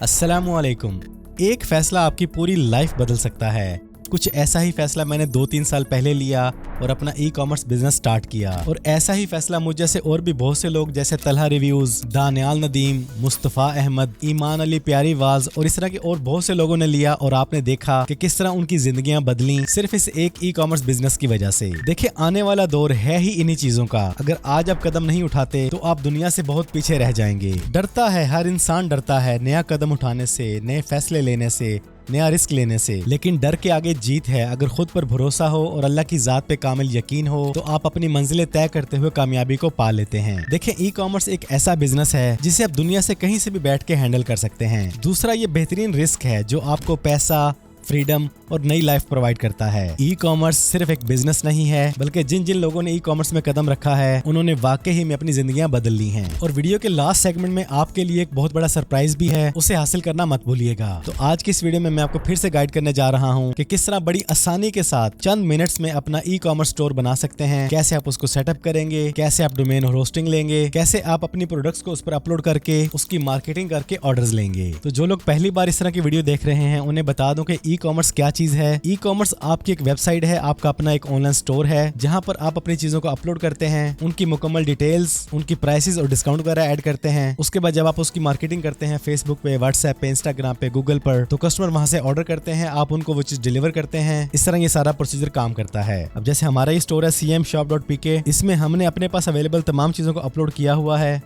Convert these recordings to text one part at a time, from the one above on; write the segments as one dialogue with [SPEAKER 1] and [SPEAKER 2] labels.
[SPEAKER 1] अस्सलामुअलैकुम। एक फैसला आपकी पूरी लाइफ बदल सकता है। कुछ ऐसा ही फैसला मैंने 2-3 साल पहले लिया और अपना ई-कॉमर्स बिजनेस स्टार्ट किया। और ऐसा ही फैसला मुझ जैसे और भी बहुत से लोग जैसे तलहा रिव्यूज, दानियाल नदीम, मुस्तफ़ा अहमद, ईमान अली प्यारी वाज और इस तरह के और बहुत से लोगों ने लिया। और आपने देखा कि किस तरह उनकी जिंदगियां बदली सिर्फ इस एक ई-कॉमर्स बिजनेस की वजह से। देखिए, आने वाला दौर है ही इन्हीं चीजों का। अगर आज आप कदम नहीं उठाते तो आप दुनिया से बहुत पीछे रह जाएंगे। डरता है, हर इंसान डरता है नया कदम उठाने से, नए फैसले लेने से, नया रिस्क लेने से। लेकिन डर के आगे जीत है। अगर खुद पर भरोसा हो और अल्लाह की जात पे कामिल यकीन हो तो आप अपनी मंजिलें तय करते हुए कामयाबी को पा लेते हैं। देखें, ई कॉमर्स एक ऐसा बिजनेस है जिसे आप दुनिया से कहीं से भी बैठ के हैंडल कर सकते हैं। दूसरा, ये बेहतरीन रिस्क है जो आपको पैसा, फ्रीडम और नई लाइफ प्रोवाइड करता है। ई कॉमर्स सिर्फ एक बिजनेस नहीं है, बल्कि जिन जिन लोगों ने ई कॉमर्स में कदम रखा है उन्होंने वाकई ही में अपनी जिंदगियां बदल ली हैं। और वीडियो के लास्ट सेगमेंट में आपके लिए एक बहुत बड़ा सरप्राइज भी है, उसे हासिल करना मत भूलिएगा। तो आज की इस वीडियो में मैं आपको फिर से गाइड करने जा रहा हूँ कि किस तरह बड़ी आसानी के साथ चंद मिनट्स में अपना ई कॉमर्स स्टोर बना सकते हैं, कैसे आप उसको सेटअप करेंगे, कैसे आप डोमेन और होस्टिंग लेंगे, कैसे आप अपनी प्रोडक्ट्स को उस पर अपलोड करके उसकी मार्केटिंग करके ऑर्डर्स लेंगे। तो जो लोग पहली बार इस तरह की वीडियो देख रहे हैं उन्हें बता दूं कि ई कॉमर्स क्या चीज है। ई कॉमर्स आपकी एक वेबसाइट है, आपका अपना एक ऑनलाइन स्टोर है जहां पर आप अपनी चीजों को अपलोड करते हैं, उनकी मुकम्मल डिटेल्स, उनकी प्राइसेस और डिस्काउंट वगैरह ऐड करते हैं। उसके बाद जब आप उसकी मार्केटिंग करते हैं फेसबुक पे, व्हाट्सएप पे, इंस्टाग्राम पे, गूगल पर, तो कस्टमर वहां से ऑर्डर करते हैं, आप उनको वो चीज डिलीवर करते हैं। इस तरह ये सारा प्रोसीजर काम करता है। अब जैसे हमारा ये स्टोर है cmshop.pk, इसमें हमने अपने पास अवेलेबल तमाम चीजों को अपलोड किया हुआ है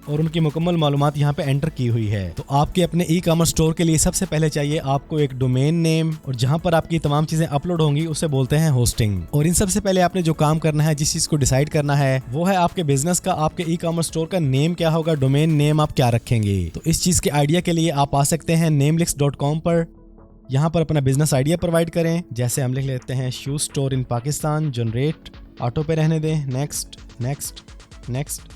[SPEAKER 1] और उनकी मुकम्मल मालूमात यहाँ पे एंटर की हुई है। तो आपके अपने ई कॉमर्स स्टोर के लिए सबसे पहले चाहिए आपको एक डोमेन नेम, और जहाँ पर आपकी तमाम चीजें अपलोड होंगी उसे बोलते हैं होस्टिंग। और इन सबसे पहले आपने जो काम करना है, जिस चीज को डिसाइड करना है, वो है आपके बिजनेस का, आपके ई कॉमर्स स्टोर का नेम क्या होगा, डोमेन नेम आप क्या रखेंगे। तो इस चीज के आइडिया के लिए आप आ सकते हैं namelix.com पर। यहाँ पर अपना बिजनेस आइडिया प्रोवाइड करें। जैसे हम लिख लेते हैं shoe store in Pakistan, generate, auto पे रहने दें, नेक्स्ट नेक्स्ट नेक्स्ट।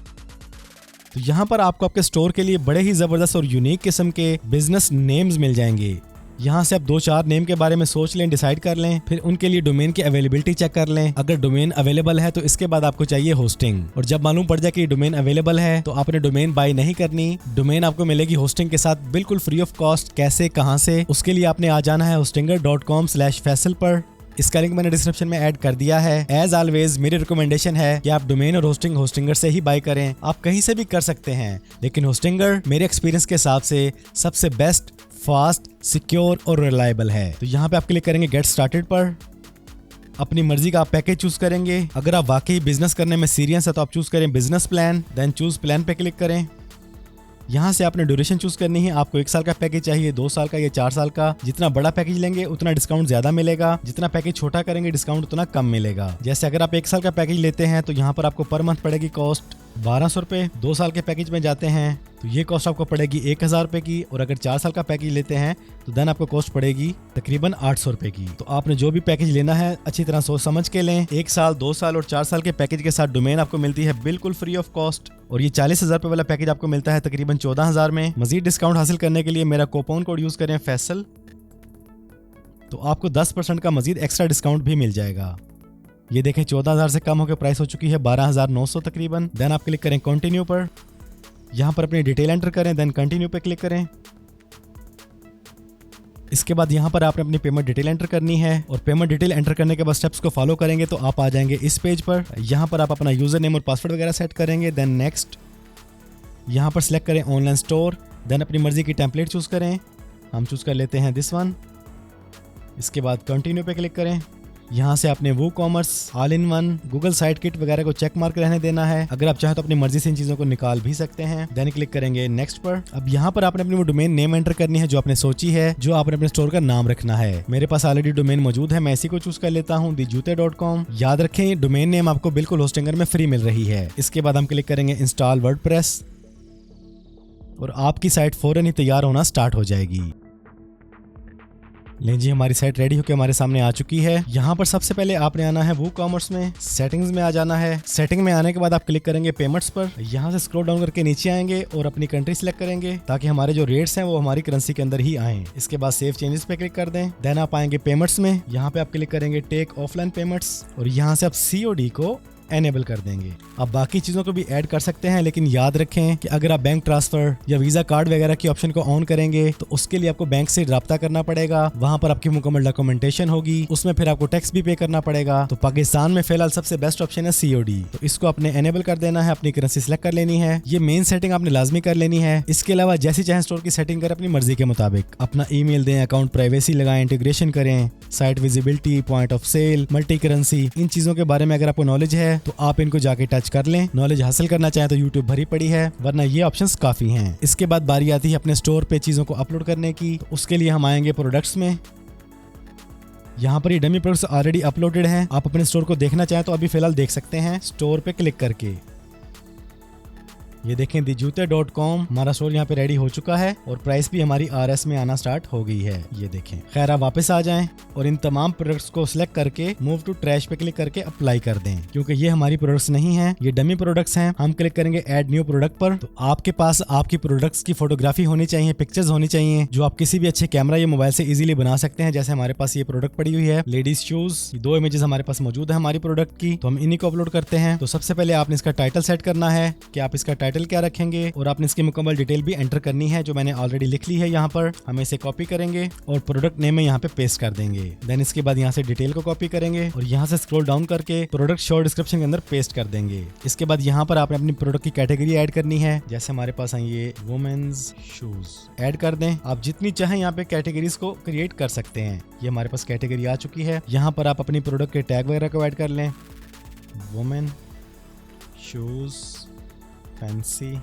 [SPEAKER 1] तो यहाँ पर आपको आपके स्टोर के लिए बड़े ही जबरदस्त और यूनिक किस्म के बिजनेस नेम्स मिल जाएंगे। यहाँ से आप 2-4 नेम के बारे में सोच लें, डिसाइड कर लें, फिर उनके लिए डोमेन की अवेलेबिलिटी चेक कर लें। अगर डोमेन अवेलेबल है तो इसके बाद आपको चाहिए होस्टिंग। और जब मालूम पड़ जाए कि डोमेन अवेलेबल है तो आपने डोमेन बाय नहीं करनी, डोमेन आपको मिलेगी होस्टिंग के साथ बिल्कुल फ्री ऑफ कॉस्ट। कैसे, कहाँ से, उसके लिए आपने आ जाना है hostinger.com/faisal पर। इसका लिंक मैंने डिस्क्रिप्शन में ऐड कर दिया है। एज ऑलवेज मेरी रिकमेंडेशन है कि आप डोमेन और होस्टिंग होस्टिंगर से ही बाय करें। आप कहीं से भी कर सकते हैं, लेकिन होस्टिंगर मेरे एक्सपीरियंस के हिसाब से सबसे बेस्ट, फास्ट, सिक्योर और रिलायबल है। तो यहाँ पे आप क्लिक करेंगे गेट स्टार्टेड पर। अपनी मर्जी का आप पैकेज चूज करेंगे। अगर आप वाकई बिजनेस करने में सीरियस है तो आप चूज करें business plan, then choose plan पे क्लिक करें। यहाँ से आपने ड्यूरेशन चूज करनी है। आपको 1 साल का पैकेज चाहिए, 2 साल का या 4 साल का। जितना बड़ा पैकेज लेंगे उतना डिस्काउंट ज्यादा मिलेगा, जितना पैकेज छोटा करेंगे डिस्काउंट उतना कम मिलेगा। जैसे अगर आप 1 साल का पैकेज लेते हैं तो यहाँ पर आपको पर मंथ पड़ेगी कॉस्ट 1200 रुपए। 2 साल के पैकेज में जाते हैं तो ये कॉस्ट आपको पड़ेगी 1000 रुपए की। और अगर 4 साल का पैकेज लेते हैं तो देन आपको कॉस्ट पड़ेगी तकरीबन 800 रुपए की। तो आपने जो भी पैकेज लेना है अच्छी तरह सोच समझ के लें। 1 साल, 2 साल और 4 साल के पैकेज के साथ डोमेन आपको मिलती है बिल्कुल फ्री ऑफ कॉस्ट। और ये 40,000 रुपए वाला पैकेज आपको मिलता है तकरीबन 14,000 में। मजीद डिस्काउंट हासिल करने के लिए मेरा कूपन कोड यूज करें फैसल, तो आपको 10% का मजीद एक्स्ट्रा डिस्काउंट भी मिल जाएगा। ये देखें 14,000 से कम होकर प्राइस हो चुकी है 12,900 तकरीबन। देन आप क्लिक करें कंटिन्यू पर। यहाँ पर अपनी डिटेल एंटर करें, देन कंटिन्यू पे क्लिक करें। इसके बाद यहाँ पर आपने अपनी पेमेंट डिटेल एंटर करनी है। और पेमेंट डिटेल एंटर करने के बाद स्टेप्स को फॉलो करेंगे तो आप आ जाएंगे इस पेज पर। यहाँ पर आप अपना यूजर नेम और पासवर्ड वगैरह सेट करेंगे, देन नेक्स्ट। यहाँ पर सिलेक्ट करें ऑनलाइन स्टोर, देन अपनी मर्जी की टेम्पलेट चूज करें। हम चूज कर लेते हैं दिस वन। इसके बाद कंटिन्यू पे क्लिक करें। यहाँ से आपने वो commerce, all in one, Google site kit वगैरह को चेक मार्क रहने देना है। अगर आप चाहें तो अपनी मर्जी से इन चीजों को निकाल भी सकते हैं। देन क्लिक करेंगे नेक्स्ट पर। अब यहाँ पर आपने अपनी वो डोमेन नेम एंटर करनी है जो आपने सोची है, जो आपने अपने स्टोर का नाम रखना है। मेरे पास ऑलरेडी डोमेन मौजूद है, मैं इसी को चूज कर लेता हूँ, thejutte.com। याद रखें डोमेन नेम आपको बिल्कुल होस्टिंगर में फ्री मिल रही है। इसके बाद हम क्लिक करेंगे इंस्टॉल वर्डप्रेस और आपकी साइट फौरन ही तैयार होना स्टार्ट हो जाएगी। लें जी, हमारी साइट रेडी होकर हमारे सामने आ चुकी है। यहाँ पर सबसे पहले आपने आना है वो कॉमर्स में, सेटिंग्स में आ जाना है। सेटिंग में आने के बाद आप क्लिक करेंगे पेमेंट्स पर। यहाँ से स्क्रॉल डाउन करके नीचे आएंगे और अपनी कंट्री सिलेक्ट करेंगे ताकि हमारे जो रेट्स हैं वो हमारी करेंसी के अंदर ही आए। इसके बाद सेव चेंजेस पे क्लिक कर दें। देन आप आएंगे पेमेंट्स में। यहाँ पे आप क्लिक करेंगे टेक ऑफलाइन पेमेंट्स और यहाँ से आप COD को एनेबल कर देंगे। अब बाकी चीजों को भी ऐड कर सकते हैं, लेकिन याद रखें कि अगर आप बैंक ट्रांसफर या वीजा कार्ड वगैरह की ऑप्शन को ऑन करेंगे तो उसके लिए आपको बैंक से राब्ता करना पड़ेगा। वहां पर आपकी मुकम्मल डॉक्यूमेंटेशन होगी, उसमें फिर आपको टैक्स भी पे करना पड़ेगा। तो पाकिस्तान में फिलहाल सबसे बेस्ट ऑप्शन है COD, तो इसको आपने एनेबल कर देना है, अपनी करेंसी सिलेक्ट कर लेनी है। ये मेन सेटिंग आपने लाजमी कर लेनी है। इसके अलावा जैसी चाहे स्टोर की सेटिंग करें अपनी मर्जी के मुताबिक, अपना ईमेल दें, अकाउंट प्राइवेसी लगाएं, इंटीग्रेशन करें, site visibility, point of sale, multi currency, इन चीजों के बारे में अगर आपको नॉलेज है तो आप इनको जाके टच कर लें। नॉलेज हासिल करना चाहें तो यूट्यूब भरी पड़ी है, वरना ये ऑप्शंस काफी हैं। इसके बाद बारी आती है अपने स्टोर पे चीजों को अपलोड करने की। तो उसके लिए हम आएंगे प्रोडक्ट्स में। यहाँ पर ये डमी प्रोडक्ट्स ऑलरेडी अपलोडेड हैं। आप अपने स्टोर को देखना चाहें तो अभी फिलहाल देख सकते हैं स्टोर पे क्लिक करके। ये देखें thejutte.com हमारा स्टोर यहाँ पे रेडी हो चुका है और प्राइस भी हमारी RS में आना स्टार्ट हो गई है। ये देखें। खैर आप वापस आ जाएं और इन तमाम प्रोडक्ट्स को सिलेक्ट करके मूव टू ट्रैश पे क्लिक करके अप्लाई कर दें, क्योंकि ये हमारी प्रोडक्ट्स नहीं हैं, ये डमी प्रोडक्ट्स हैं। हम क्लिक करेंगे ऐड न्यू प्रोडक्ट पर। तो आपके पास आपकी प्रोडक्ट्स की फोटोग्राफी होनी चाहिए, पिक्चर्स होनी चाहिए, जो आप किसी भी अच्छे कैमरा या मोबाइल से इजीली बना सकते हैं। जैसे हमारे पास ये प्रोडक्ट पड़ी हुई है लेडीज शूज, 2 इमेजेस हमारे पास मौजूद है हमारी प्रोडक्ट की, तो हम इन्हीं को अपलोड करते हैं। तो सबसे पहले आपने इसका टाइटल सेट करना है कि आप इसका टाइटल क्या रखेंगे, और आपने इसकी मुकम्मल डिटेल भी एंटर करनी है, जो मैंने ऑलरेडी लिख ली है यहाँ पर। हम इसे कॉपी करेंगे और प्रोडक्ट नेम में यहाँ पे पेस्ट कर देंगे। देन इसके बाद यहाँ से डिटेल को कॉपी करेंगे और यहाँ से स्क्रॉल डाउन करके प्रोडक्ट शॉर्ट डिस्क्रिप्शन के अंदर पेस्ट कर देंगे। इसके बाद यहाँ पर आपने अपनी प्रोडक्ट की कैटेगरी ऐड करनी है। जैसे हमारे पास है ये वुमेन्स शूज, ऐड कर दें। आप जितनी चाहें यहाँ पे कैटेगरीज को क्रिएट कर सकते हैं। ये हमारे पास कैटेगरी आ चुकी है। यहाँ पर आप अपनी प्रोडक्ट के टैग वगैरह को ऐड कर लें। Women shoes fancy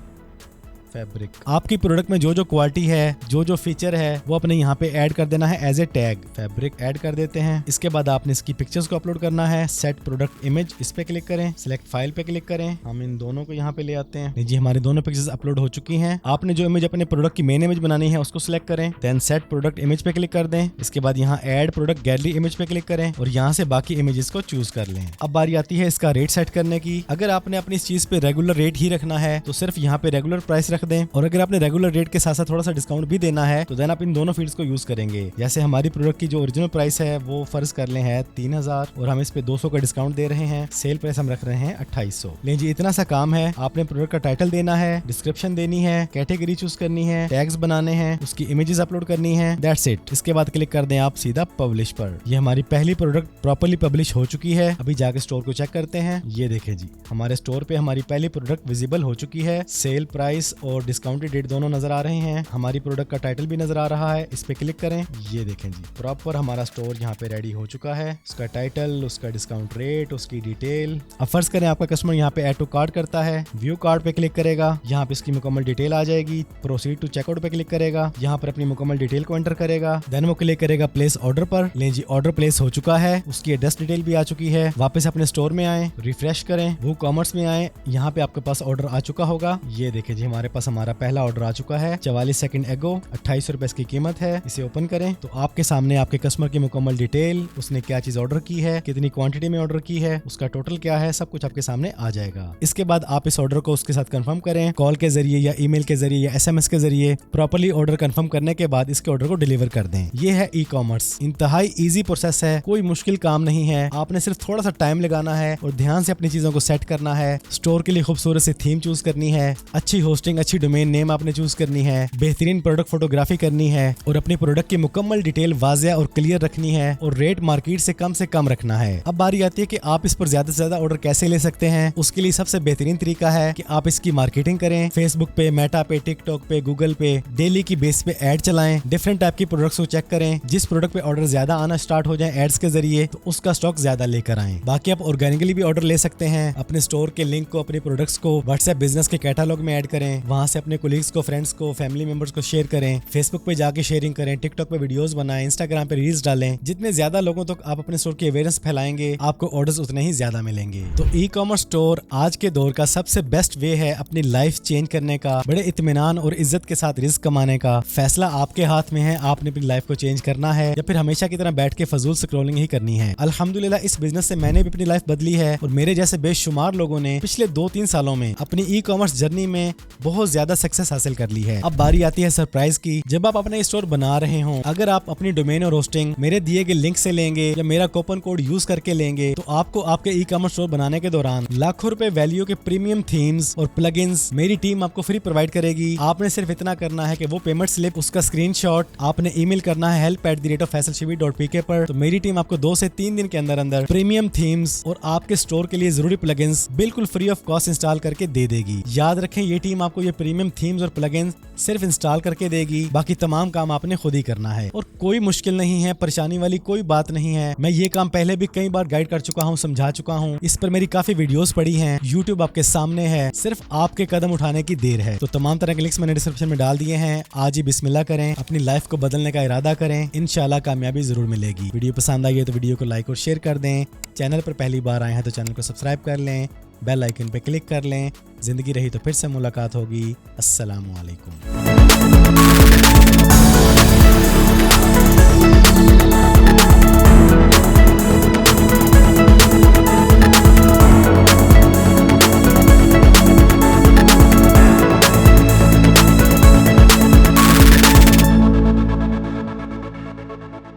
[SPEAKER 1] fabric. आपकी प्रोडक्ट में जो जो क्वालिटी है, जो जो फीचर है, वो अपने यहाँ पे ऐड कर देना है as a tag. Fabric add कर देते हैं। इसके बाद आपने इसकी पिक्चर्स को अपलोड करना है। सेट प्रोडक्ट इमेज, इस पे क्लिक करें, सिलेक्ट फाइल पे क्लिक करें। हम इन दोनों को यहाँ पे ले आते हैं। जी हमारी दोनों पिक्चर्स अपलोड हो चुकी हैं। आपने जो इमेज अपने प्रोडक्ट की मेन इमेज बनानी है उसको सिलेक्ट करें, देन सेट प्रोडक्ट इमेज पे क्लिक कर दें। इसके बाद यहाँ ऐड प्रोडक्ट गैलरी इमेज पे क्लिक करें और यहाँ से बाकी इमेजेस को चूज कर लें। अब बारी आती है इसका रेट सेट करने की। अगर आपने अपनी इस चीज पे रेगुलर रेट ही रखना है तो सिर्फ यहाँ पे रेगुलर प्राइस रख दें, और अगर आपने रेगुलर रेट के साथ साथ थोड़ा सा डिस्काउंट भी देना है तो देन आप इन दोनों फील्ड्स को यूज करेंगे। जैसे हमारी प्रोडक्ट की जो ओरिजिनल प्राइस है वो फर्ज कर ले है 3000 और हम इस पे 200 का डिस्काउंट दे रहे हैं। सेल प्राइस हम रख रहे हैं 2800। लीजिए इतना सा काम है। आपने प्रोडक्ट का टाइटल देना है, डिस्क्रिप्शन देनी है, कैटेगरी चूज करनी है, टैग्स बनाने हैं, उसकी इमेजेस अपलोड करनी है, दैट्स इट। इसके बाद क्लिक कर दें आप सीधा पब्लिश पर। ये हमारी पहली प्रोडक्ट प्रॉपर्ली पब्लिश हो चुकी है। अभी जाके स्टोर को चेक करते हैं। ये देखें जी हमारे स्टोर पे हमारी पहली प्रोडक्ट विजिबल हो चुकी है। सेल प्राइस और डिस्काउंटेड रेट दोनों नजर आ रहे हैं। हमारी प्रोडक्ट का टाइटल भी नजर आ रहा है। इस पे क्लिक करें। ये देखें जी प्रॉपर हमारा स्टोर यहाँ पे रेडी हो चुका है। उसका टाइटल, उसका डिस्काउंट रेट, उसकी डिटेल। अब फर्ज करें आपका कस्टमर यहाँ पे ऐड टू कार्ट करता है, व्यू कार्ट पे क्लिक करेगा, यहाँ पे इसकी मुकम्मल डिटेल आ जाएगी। प्रोसीड टू चेकआउट पे क्लिक करेगा, यहाँ पर अपनी मुकम्मल डिटेल को एंटर करेगा। देन वो क्लिक करेगा प्लेस ऑर्डर पर। ले जी ऑर्डर प्लेस हो चुका है। उसकी एड्रेस डिटेल भी आ चुकी है। वापस अपने स्टोर में आए, रिफ्रेश करें, वो कॉमर्स में आए, यहाँ पे आपके पास ऑर्डर आ चुका होगा। ये देखें जी हमारे पास हमारा पहला ऑर्डर आ चुका है। 44 सेकंड एगो, 2800 रुपए इसकी कीमत है। इसे ओपन करें तो आपके सामने आपके कस्टमर की मुकम्मल डिटेल, उसने क्या चीज ऑर्डर की है, कितनी क्वांटिटी में ऑर्डर की है, उसका टोटल क्या है, सब कुछ आपके सामने आ जाएगा। इसके बाद आप इस ऑर्डर को उसके साथ कंफर्म करें, कॉल के जरिए या ईमेल के जरिए या SMS के जरिए। प्रॉपर्ली ऑर्डर कंफर्म करने के बाद इसके ऑर्डर को डिलीवर कर दें। ये है ई कॉमर्स। इंतहाई ईजी प्रोसेस है, कोई मुश्किल काम नहीं है। आपने सिर्फ थोड़ा सा टाइम लगाना है और ध्यान से अपनी चीजों को सेट करना है। स्टोर के लिए खूबसूरत सी थीम चूज करनी है, अच्छी होस्टिंग, अच्छी डोमेन नेम आपने चूज करनी है, बेहतरीन प्रोडक्ट फोटोग्राफी करनी है और अपनी प्रोडक्ट की मुकम्मल डिटेल वाज़िया और क्लियर रखनी है और रेट मार्केट से कम रखना है। अब बारी आती है कि आप इस पर ज्यादा से ज्यादा ऑर्डर कैसे ले सकते हैं। उसके लिए सबसे बेहतरीन तरीका है कि आप इसकी मार्केटिंग करें। फेसबुक पे, मेटा पे, टिकटॉक पे, गूगल पे डेली की बेस पे ऐड चलाएं। डिफरेंट टाइप की प्रोडक्ट्स को चेक करें। जिस प्रोडक्ट पे ऑर्डर ज्यादा आना स्टार्ट हो जाए एड्स के जरिए तो उसका स्टॉक ज्यादा लेकर आएं। बाकी आप ऑर्गेनिकली भी ऑर्डर ले सकते हैं। अपने स्टोर के लिंक को, अपने प्रोडक्ट्स को व्हाट्सएप बिजनेस के कैटलॉग में ऐड करें। वहां से अपने कोलीग्स को, फ्रेंड्स को, फैमिली मेंबर्स को शेयर करें। फेसबुक पे जाके शेयरिंग करें, टिकटॉक पे वीडियोस बनाएं, इंस्टाग्राम पे रील्स डालें। जितने ज्यादा लोगों तक आप अपने स्टोर की अवेयरनेस फैलाएंगे आपको ऑर्डर्स उतने ही ज्यादा मिलेंगे। तो ई कॉमर्स स्टोर आज के दौर का सबसे बेस्ट वे है अपनी लाइफ चेंज करने का, बड़े इत्मीनान और इज्जत के साथ रिस्क कमाने का। फैसला आपके हाथ में है, आपने अपनी लाइफ को चेंज करना है या फिर हमेशा की तरह बैठ के फजूल स्क्रॉलिंग ही करनी है। अल्हम्दुलिल्लाह इस बिजनेस से मैंने भी अपनी लाइफ बदली है और मेरे जैसे बेशुमार लोगों ने पिछले 2-3 सालों में अपनी ई कॉमर्स जर्नी में बहुत बहुत ज्यादा सक्सेस हासिल कर ली है। अब बारी आती है सरप्राइज की। जब आप अपना स्टोर बना रहे हो, अगर आप अपनी डोमेन और होस्टिंग मेरे दिए गए लिंक से लेंगे या मेरा कूपन कोड यूज करके लेंगे, तो आपको आपके ई कॉमर्स स्टोर बनाने के दौरान लाखों रुपए वैल्यू के प्रीमियम थीम्स और प्लगइन्स मेरी टीम आपको फ्री प्रोवाइड करेगी। आपने सिर्फ इतना करना है कि वो पेमेंट स्लिप, उसका स्क्रीनशॉट आपने ईमेल करना है help@faisalshibir.pk पर। तो मेरी टीम आपको 2 से 3 दिन के अंदर अंदर प्रीमियम थीम्स और आपके स्टोर के लिए जरूरी प्लगइन्स बिल्कुल फ्री ऑफ कॉस्ट इंस्टॉल करके दे देगी। याद रखें, ये टीम आपको ये प्रीमियम थीम्स और प्लगइन्स सिर्फ इंस्टॉल करके देगी, बाकी तमाम काम आपने खुद ही करना है। और कोई मुश्किल नहीं है, परेशानी वाली कोई बात नहीं है। मैं ये काम पहले भी कई बार गाइड कर चुका हूँ, समझा चुका हूँ। इस पर मेरी काफी वीडियोस पड़ी हैं, YouTube आपके सामने है, सिर्फ आपके कदम उठाने की देर है। तो तमाम तरह के लिंक्स मैंने डिस्क्रिप्शन में डाल दिए हैं। आज ही बिस्मिल्लाह करें, अपनी लाइफ को बदलने का इरादा करें, इंशाल्लाह कामयाबी जरूर मिलेगी। वीडियो पसंद आई है तो वीडियो को लाइक और शेयर कर दें। चैनल पर पहली बार आए हैं तो चैनल को सब्सक्राइब कर लें, बेल आइकन पे क्लिक कर लें। जिंदगी रही तो फिर से मुलाकात होगी। अस्सलामु अलैकुम।